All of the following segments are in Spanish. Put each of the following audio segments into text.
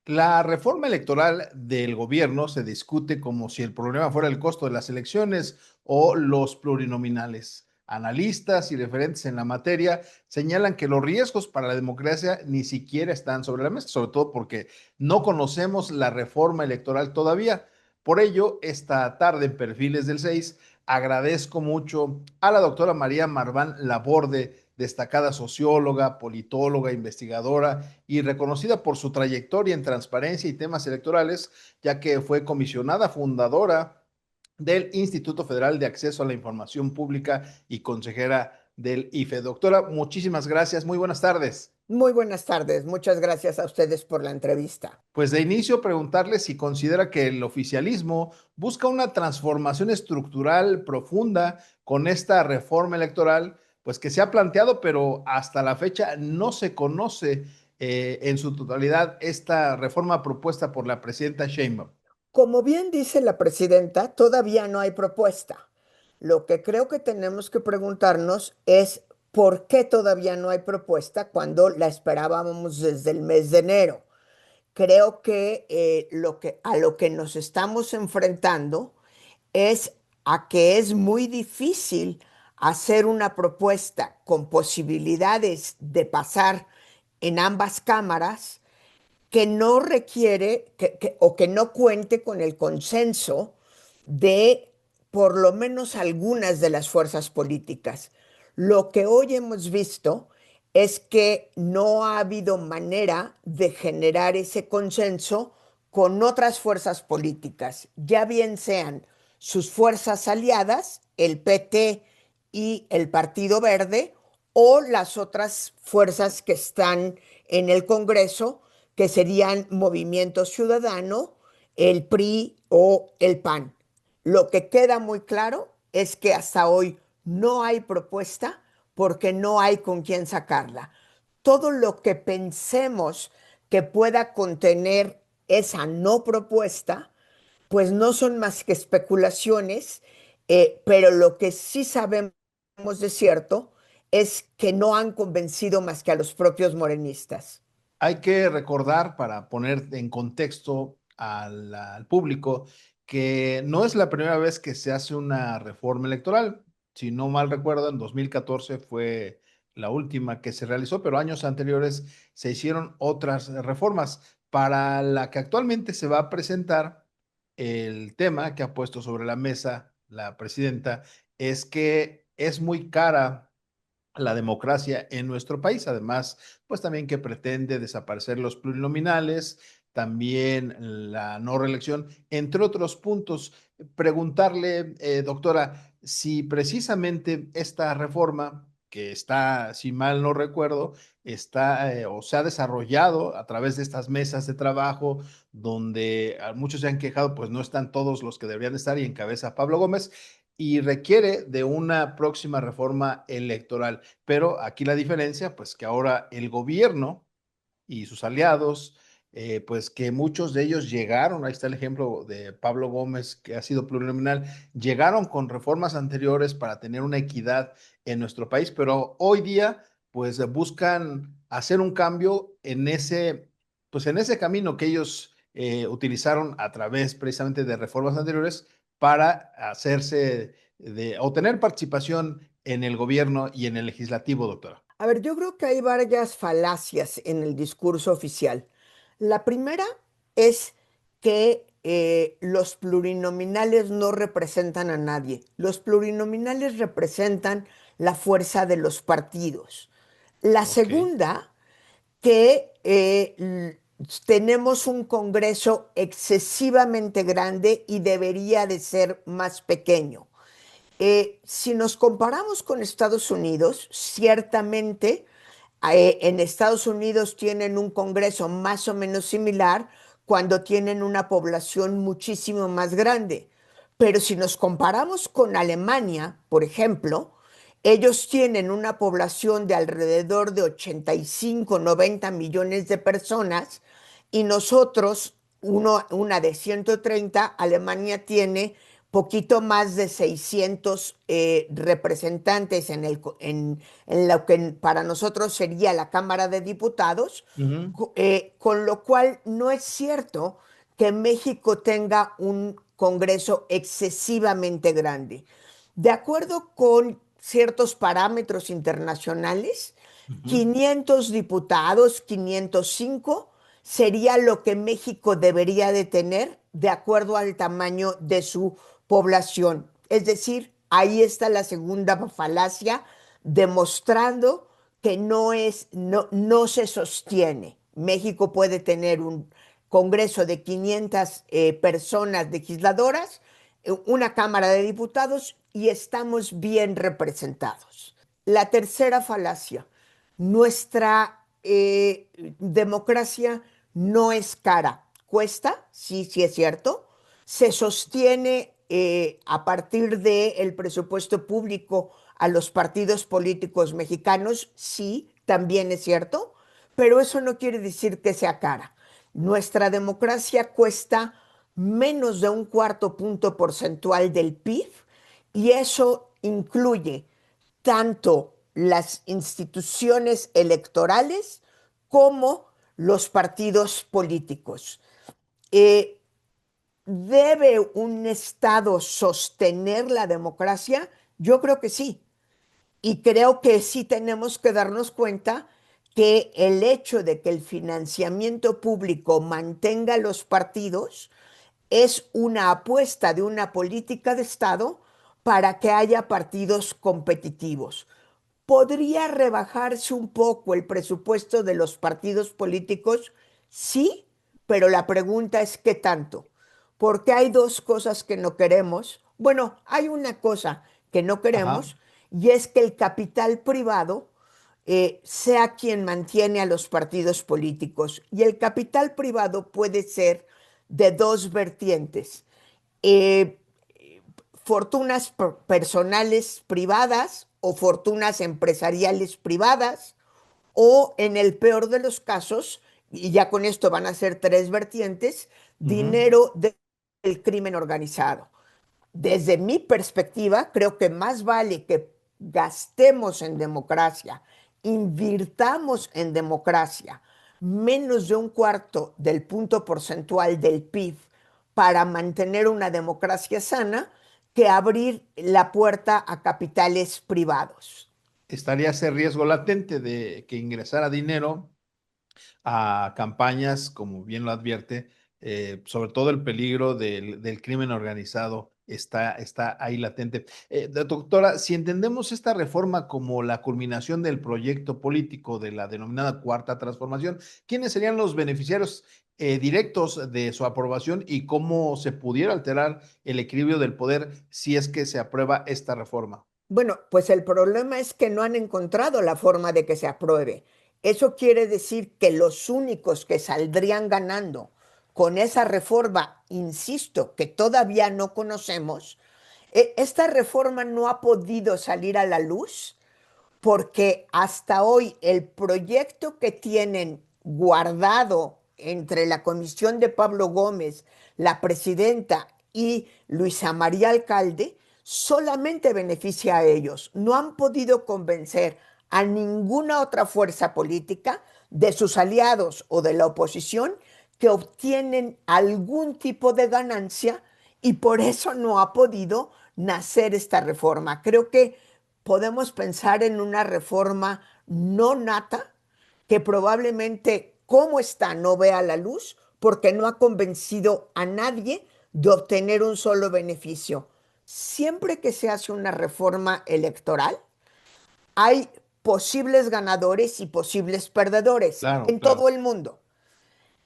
La reforma electoral del gobierno se discute como si el problema fuera el costo de las elecciones o los plurinominales. Analistas y referentes en la materia señalan que los riesgos para la democracia ni siquiera están sobre la mesa, sobre todo porque no conocemos la reforma electoral todavía. Por ello, esta tarde en Perfiles del 6 agradezco mucho a la doctora María Marván Laborde, destacada socióloga, politóloga, investigadora y reconocida por su trayectoria en transparencia y temas electorales, ya que fue comisionada fundadora del Instituto Federal de Acceso a la Información Pública y consejera del IFE. Doctora, muchísimas gracias. Muy buenas tardes. Muy buenas tardes. Muchas gracias a ustedes por la entrevista. Pues de inicio preguntarle si considera que el oficialismo busca una transformación estructural profunda con esta reforma electoral, pues que se ha planteado, pero hasta la fecha no se conoce en su totalidad esta reforma propuesta por la presidenta Sheinbaum. Como bien dice la presidenta, todavía no hay propuesta. Lo que creo que tenemos que preguntarnos es por qué todavía no hay propuesta cuando la esperábamos desde el mes de enero. Creo que, a lo que nos estamos enfrentando es a que es muy difícil hacer una propuesta con posibilidades de pasar en ambas cámaras que no requiere o que no cuente con el consenso de por lo menos algunas de las fuerzas políticas. Lo que hoy hemos visto es que no ha habido manera de generar ese consenso con otras fuerzas políticas, ya bien sean sus fuerzas aliadas, el PT y el Partido Verde, o las otras fuerzas que están en el Congreso, que serían Movimiento Ciudadano, el PRI o el PAN. Lo que queda muy claro es que hasta hoy no hay propuesta porque no hay con quién sacarla. Todo lo que pensemos que pueda contener esa no propuesta, pues no son más que especulaciones, pero lo que sí sabemos de cierto es que no han convencido más que a los propios morenistas. Hay que recordar, para poner en contexto al público, que no es la primera vez que se hace una reforma electoral. Si no mal recuerdo, en 2014 fue la última que se realizó, pero años anteriores se hicieron otras reformas. Para la que actualmente se va a presentar, el tema que ha puesto sobre la mesa la presidenta es que es muy cara la democracia en nuestro país. Además, pues también que pretende desaparecer los plurinominales, también la no reelección, entre otros puntos. Preguntarle, doctora, si precisamente esta reforma que está, si mal no recuerdo, está o se ha desarrollado a través de estas mesas de trabajo donde muchos se han quejado, pues no están todos los que deberían estar y encabeza Pablo Gómez y requiere de una próxima reforma electoral. Pero aquí la diferencia, pues que ahora el gobierno y sus aliados, pues que muchos de ellos llegaron, ahí está el ejemplo de Pablo Gómez, que ha sido plurinominal, llegaron con reformas anteriores para tener una equidad en nuestro país, pero hoy día, pues buscan hacer un cambio en pues en ese camino que ellos utilizaron a través precisamente de reformas anteriores para hacerse o tener participación en el gobierno y en el legislativo, doctora. A ver, yo creo que hay varias falacias en el discurso oficial. La primera es que los plurinominales no representan a nadie. Los plurinominales representan la fuerza de los partidos. La Ok. segunda, que tenemos un Congreso excesivamente grande y debería de ser más pequeño. Si nos comparamos con Estados Unidos, ciertamente en Estados Unidos tienen un Congreso más o menos similar cuando tienen una población muchísimo más grande. Pero si nos comparamos con Alemania, por ejemplo, ellos tienen una población de alrededor de 85, 90 millones de personas y nosotros, una de 130. Alemania tiene poquito más de 600 representantes en lo que para nosotros sería la Cámara de Diputados, Ujú, con lo cual no es cierto que México tenga un Congreso excesivamente grande. De acuerdo con ciertos parámetros internacionales, ujú. 500 diputados, 505, sería lo que México debería de tener de acuerdo al tamaño de su población. Es decir, ahí está la segunda falacia, demostrando que no se sostiene. México puede tener un Congreso de 500 personas legisladoras, una Cámara de Diputados y estamos bien representados. La tercera falacia, nuestra democracia no es cara. Cuesta, sí, sí es cierto. Se sostiene a partir del presupuesto público a los partidos políticos mexicanos, sí, también es cierto, pero eso no quiere decir que sea cara. Nuestra democracia cuesta menos de un cuarto punto porcentual del PIB y eso incluye tanto las instituciones electorales como los partidos políticos. Eh, ¿Debe un Estado sostener la democracia? Yo creo que sí. Y creo que sí tenemos que darnos cuenta que el hecho de que el financiamiento público mantenga los partidos es una apuesta de una política de Estado para que haya partidos competitivos. ¿Podría rebajarse un poco el presupuesto de los partidos políticos? Sí, pero la pregunta es ¿qué tanto? Porque hay dos cosas que no queremos. Bueno, hay una cosa que no Ajá. queremos y es que el capital privado sea quien mantiene a los partidos políticos. Y el capital privado puede ser de dos vertientes. Eh, Fortunas personales privadas o fortunas empresariales privadas o en el peor de los casos, y ya con esto van a ser tres vertientes, Ujú. dinero del crimen organizado. Desde mi perspectiva, creo que más vale que gastemos en democracia, invirtamos en democracia menos de un cuarto del punto porcentual del PIB para mantener una democracia sana que abrir la puerta a capitales privados. Estaría ese riesgo latente de que ingresara dinero a campañas, como bien lo advierte, sobre todo el peligro del crimen organizado está ahí latente. Doctora, si entendemos esta reforma como la culminación del proyecto político de la denominada Cuarta Transformación, ¿quiénes serían los beneficiarios directos de su aprobación y cómo se pudiera alterar el equilibrio del poder si es que se aprueba esta reforma? Bueno, pues el problema es que no han encontrado la forma de que se apruebe. Eso quiere decir que los únicos que saldrían ganando con esa reforma, insisto, que todavía no conocemos, esta reforma no ha podido salir a la luz porque hasta hoy el proyecto que tienen guardado entre la comisión de Pablo Gómez, la presidenta y Luisa María Alcalde, solamente beneficia a ellos. No han podido convencer a ninguna otra fuerza política de sus aliados o de la oposición que obtienen algún tipo de ganancia y por eso no ha podido nacer esta reforma. Creo que podemos pensar en una reforma no nata que probablemente como está no vea la luz porque no ha convencido a nadie de obtener un solo beneficio. Siempre que se hace una reforma electoral, hay posibles ganadores y posibles perdedores Claro, en claro. todo el mundo.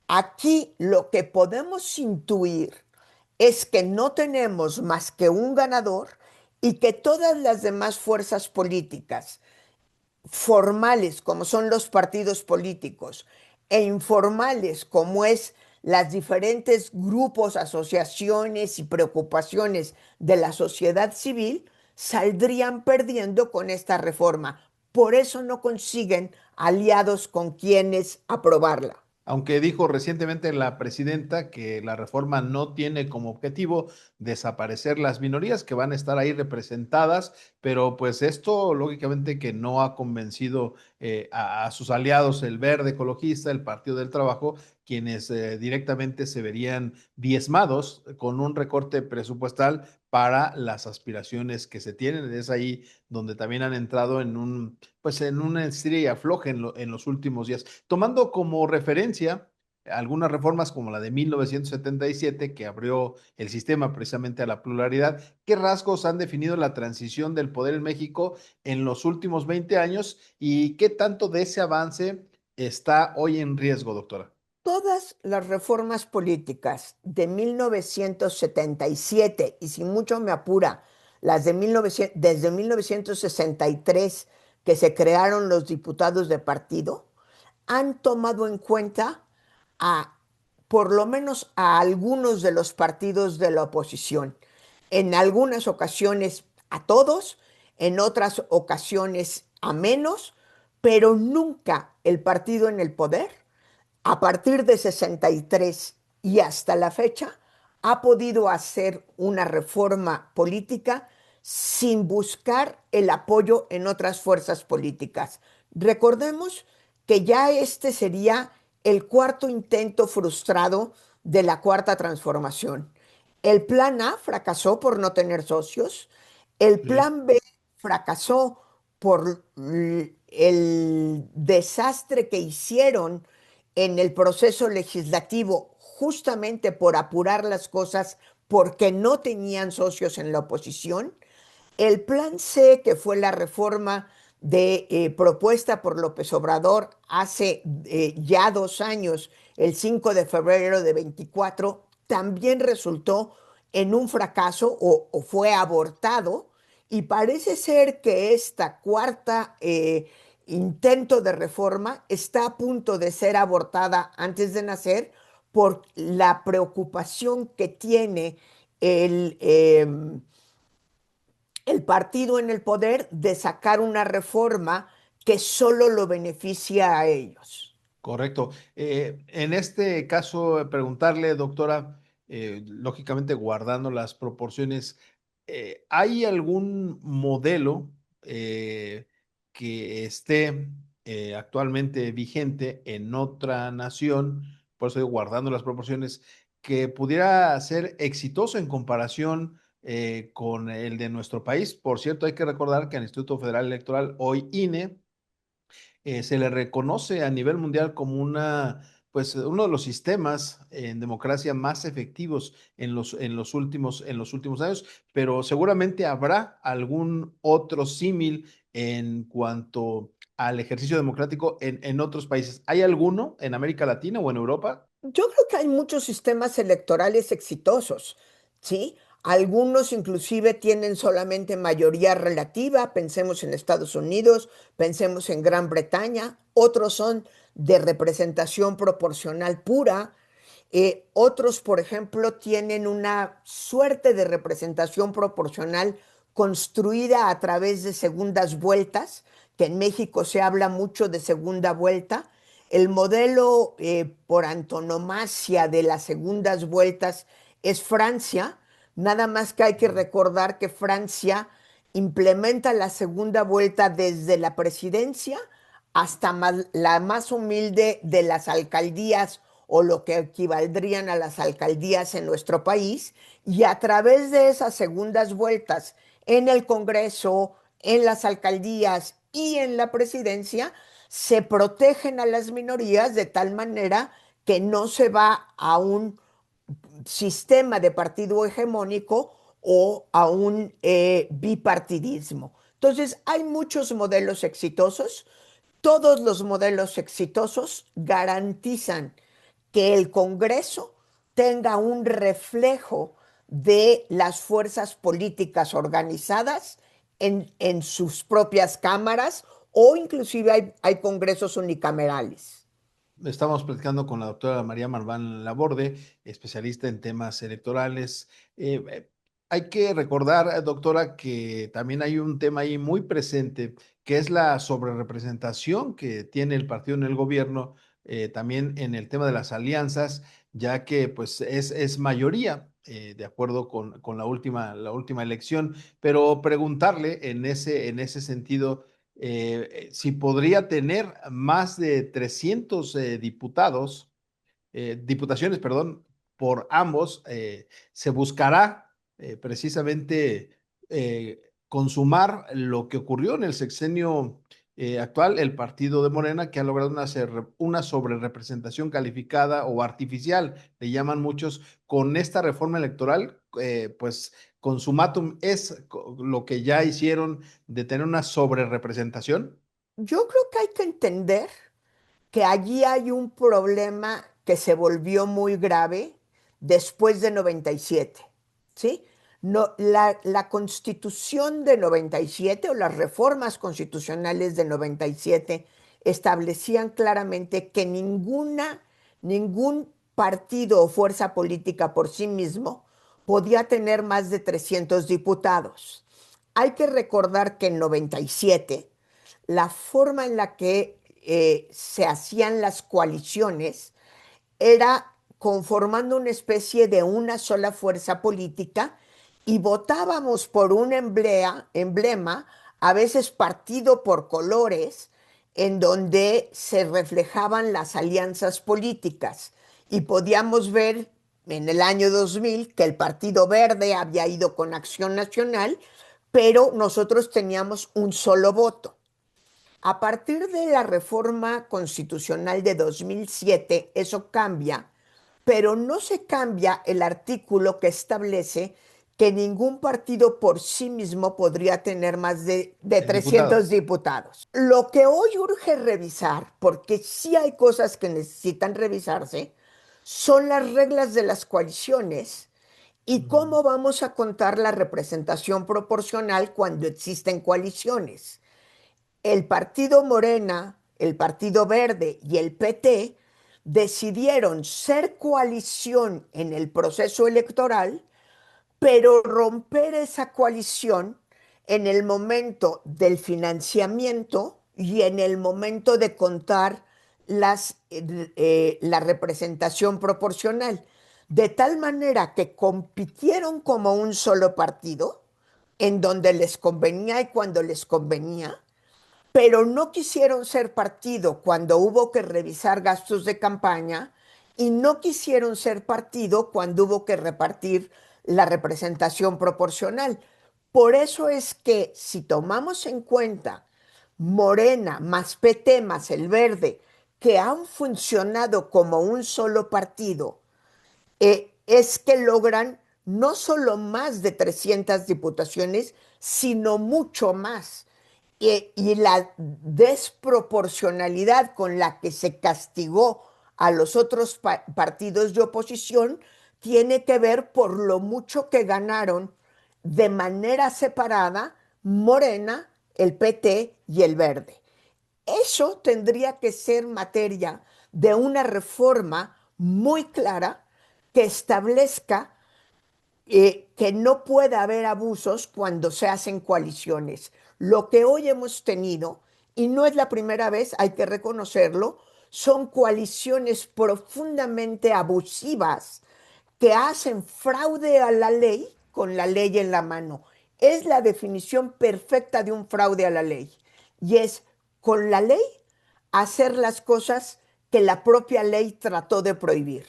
Aquí lo que podemos intuir es que no tenemos más que un ganador y que todas las demás fuerzas políticas formales, como son los partidos políticos, e informales, como es las diferentes grupos, asociaciones y preocupaciones de la sociedad civil saldrían perdiendo con esta reforma. Por eso no consiguen aliados con quienes aprobarla. Aunque dijo recientemente la presidenta que la reforma no tiene como objetivo desaparecer las minorías que van a estar ahí representadas, pero pues esto lógicamente que no ha convencido a sus aliados, el Verde Ecologista, el Partido del Trabajo, quienes directamente se verían diezmados con un recorte presupuestal para las aspiraciones que se tienen. Es ahí donde también han entrado en pues en una estira y afloje en los últimos días, tomando como referencia algunas reformas como la de 1977, que abrió el sistema precisamente a la pluralidad. ¿Qué rasgos han definido la transición del poder en México en los últimos 20 años y qué tanto de ese avance está hoy en riesgo, doctora? Todas las reformas políticas de 1977, y si mucho me apura, las de 1900, desde 1963, que se crearon los diputados de partido, han tomado en cuenta a, por lo menos a algunos de los partidos de la oposición. En algunas ocasiones a todos, en otras ocasiones a menos, pero nunca el partido en el poder a partir de 63 y hasta la fecha, ha podido hacer una reforma política sin buscar el apoyo en otras fuerzas políticas. Recordemos que ya este sería el cuarto intento frustrado de la cuarta transformación. El plan A fracasó por no tener socios, el Sí. plan B fracasó por el desastre que hicieron en el proceso legislativo justamente por apurar las cosas porque no tenían socios en la oposición. El plan C, que fue la reforma propuesta por López Obrador hace ya 2 años, el 5 de febrero de 24, también resultó en un fracaso o fue abortado y parece ser que esta cuarta intento de reforma está a punto de ser abortada antes de nacer por la preocupación que tiene el, eh, el partido en el poder de sacar una reforma que solo lo beneficia a ellos. Correcto. En este caso, preguntarle, doctora, lógicamente guardando las proporciones, ¿hay algún modelo que esté actualmente vigente en otra nación, por eso digo, guardando las proporciones, que pudiera ser exitoso en comparación con el de nuestro país? Por cierto, hay que recordar que al Instituto Federal Electoral, hoy INE, se le reconoce a nivel mundial como pues, uno de los sistemas en democracia más efectivos en los últimos años, pero seguramente habrá algún otro símil en cuanto al ejercicio democrático en otros países. ¿Hay alguno en América Latina o en Europa? Yo creo que hay muchos sistemas electorales exitosos, ¿sí? Algunos inclusive tienen solamente mayoría relativa, pensemos en Estados Unidos, pensemos en Gran Bretaña, otros son de representación proporcional pura, otros, por ejemplo, tienen una suerte de representación proporcional construida a través de segundas vueltas, que en México se habla mucho de segunda vuelta. El modelo por antonomasia de las segundas vueltas es Francia, nada más que hay que recordar que Francia implementa la segunda vuelta desde la presidencia hasta la más humilde de las alcaldías o lo que equivaldrían a las alcaldías en nuestro país, y a través de esas segundas vueltas en el Congreso, en las alcaldías y en la presidencia, se protegen a las minorías de tal manera que no se va a un sistema de partido hegemónico o a un bipartidismo. Entonces, hay muchos modelos exitosos. Todos los modelos exitosos garantizan que el Congreso tenga un reflejo de las fuerzas políticas organizadas en sus propias cámaras o inclusive hay congresos unicamerales. Estamos platicando con la doctora María Marván Laborde, especialista en temas electorales. Hay que recordar, doctora, que también hay un tema ahí muy presente, que es la sobrerepresentación que tiene el partido en el gobierno, también en el tema de las alianzas, ya que pues es mayoría, de acuerdo con la última elección. Pero preguntarle en ese sentido, si podría tener más de 300 diputados, diputaciones, perdón, por ambos, se buscará precisamente consumar lo que ocurrió en el sexenio actual, el partido de Morena, que ha logrado una sobrerepresentación calificada o artificial, le llaman muchos, con esta reforma electoral, pues consumatum es lo que ya hicieron de tener una sobrerepresentación. Yo creo que hay que entender que allí hay un problema que se volvió muy grave después de 97, ¿sí? No, la constitución de 97 o las reformas constitucionales de 97 establecían claramente que ningún partido o fuerza política por sí mismo podía tener más de 300 diputados. Hay que recordar que en 97 la forma en la que se hacían las coaliciones era conformando una especie de una sola fuerza política y votábamos por un emblema, a veces partido por colores, en donde se reflejaban las alianzas políticas. Y podíamos ver en el año 2000 que el Partido Verde había ido con Acción Nacional, pero nosotros teníamos un solo voto. A partir de la reforma constitucional de 2007, eso cambia, pero no se cambia el artículo que establece que ningún partido por sí mismo podría tener más de 300 Diputados. diputados. Lo que hoy urge revisar, porque sí hay cosas que necesitan revisarse, son las reglas de las coaliciones y Ujú. cómo vamos a contar la representación proporcional cuando existen coaliciones. El partido Morena, el partido Verde y el PT decidieron ser coalición en el proceso electoral, pero romper esa coalición en el momento del financiamiento y en el momento de contar la representación proporcional, de tal manera que compitieron como un solo partido, en donde les convenía y cuando les convenía, pero no quisieron ser partido cuando hubo que revisar gastos de campaña y no quisieron ser partido cuando hubo que repartir la representación proporcional. Por eso es que si tomamos en cuenta Morena más PT más el Verde, que han funcionado como un solo partido, es que logran no solo más de 300 diputaciones, sino mucho más. Y la desproporcionalidad con la que se castigó a los otros partidos de oposición tiene que ver por lo mucho que ganaron de manera separada Morena, el PT y el Verde. Eso tendría que ser materia de una reforma muy clara que establezca que no puede haber abusos cuando se hacen coaliciones. Lo que hoy hemos tenido, y no es la primera vez, hay que reconocerlo, son coaliciones profundamente abusivas que hacen fraude a la ley con la ley en la mano. Es la definición perfecta de un fraude a la ley. Y es con la ley hacer las cosas que la propia ley trató de prohibir.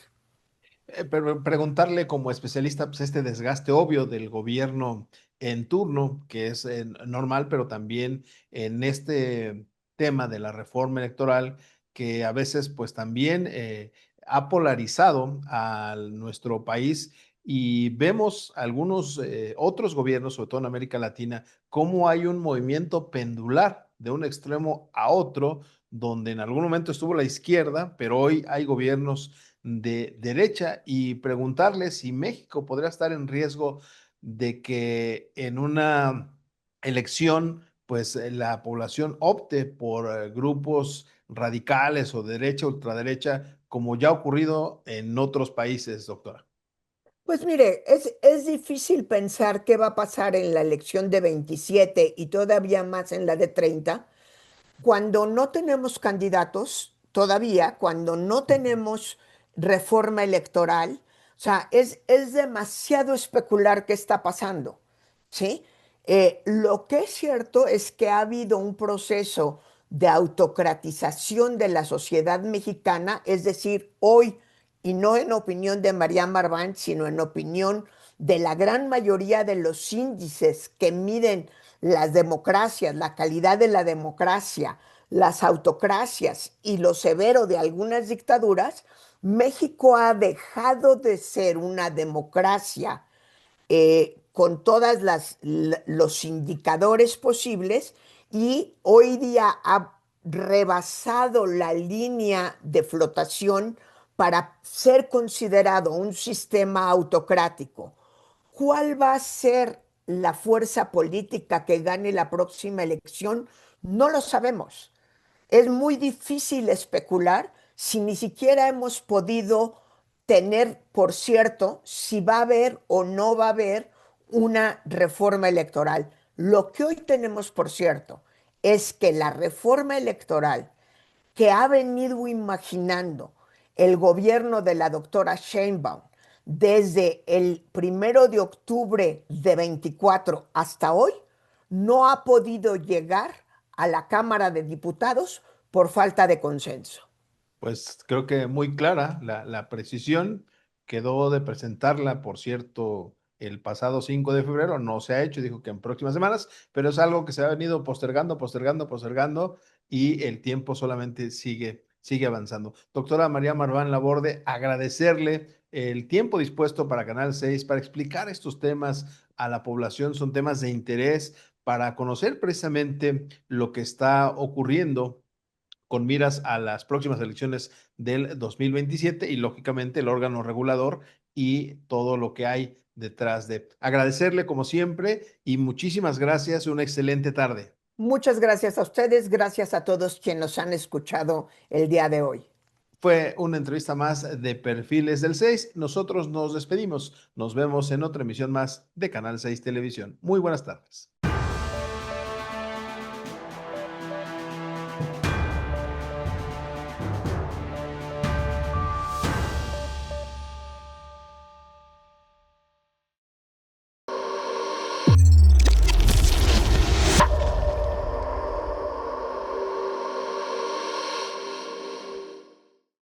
Pero preguntarle como especialista, pues este desgaste obvio del gobierno en turno, que es normal, pero también en este tema de la reforma electoral, que a veces pues también ha polarizado a nuestro país y vemos algunos otros gobiernos, sobre todo en América Latina, cómo hay un movimiento pendular de un extremo a otro, donde en algún momento estuvo la izquierda, pero hoy hay gobiernos de derecha y preguntarle si México podría estar en riesgo de que en una elección, pues la población opte por grupos radicales o derecha, ultraderecha, como ya ha ocurrido en otros países, doctora? Pues mire, es difícil pensar qué va a pasar en la elección de 27 y todavía más en la de 30 cuando no tenemos candidatos todavía, cuando no tenemos reforma electoral. O sea, es demasiado especular qué está pasando, ¿sí? Lo que es cierto es que ha habido un proceso de autocratización de la sociedad mexicana, es decir, hoy, y no en opinión de María Marván, sino en opinión de la gran mayoría de los índices que miden las democracias, la calidad de la democracia, las autocracias y lo severo de algunas dictaduras, México ha dejado de ser una democracia con todos los indicadores posibles y hoy día ha rebasado la línea de flotación para ser considerado un sistema autocrático. ¿Cuál va a ser la fuerza política que gane la próxima elección? No lo sabemos. Es muy difícil especular si ni siquiera hemos podido tener por cierto si va a haber o no va a haber una reforma electoral. Lo que hoy tenemos por cierto es que la reforma electoral que ha venido imaginando el gobierno de la doctora Sheinbaum desde el 1 de octubre de 24 hasta hoy, no ha podido llegar a la Cámara de Diputados por falta de consenso. Pues creo que muy clara la precisión. Quedó de presentarla, por cierto, el pasado 5 de febrero. No se ha hecho, dijo que en próximas semanas, pero es algo que se ha venido postergando, postergando, postergando y el tiempo solamente sigue avanzando. Doctora María Marván Laborde, agradecerle el tiempo dispuesto para Canal 6 para explicar estos temas a la población. Son temas de interés para conocer precisamente lo que está ocurriendo con miras a las próximas elecciones del 2027 y lógicamente el órgano regulador y todo lo que hay detrás de. Agradecerle como siempre y muchísimas gracias. Una excelente tarde. Muchas gracias a ustedes, gracias a todos quienes nos han escuchado el día de hoy. Fue una entrevista más de Perfiles del 6. Nosotros nos despedimos. Nos vemos en otra emisión más de Canal 6 Televisión. Muy buenas tardes.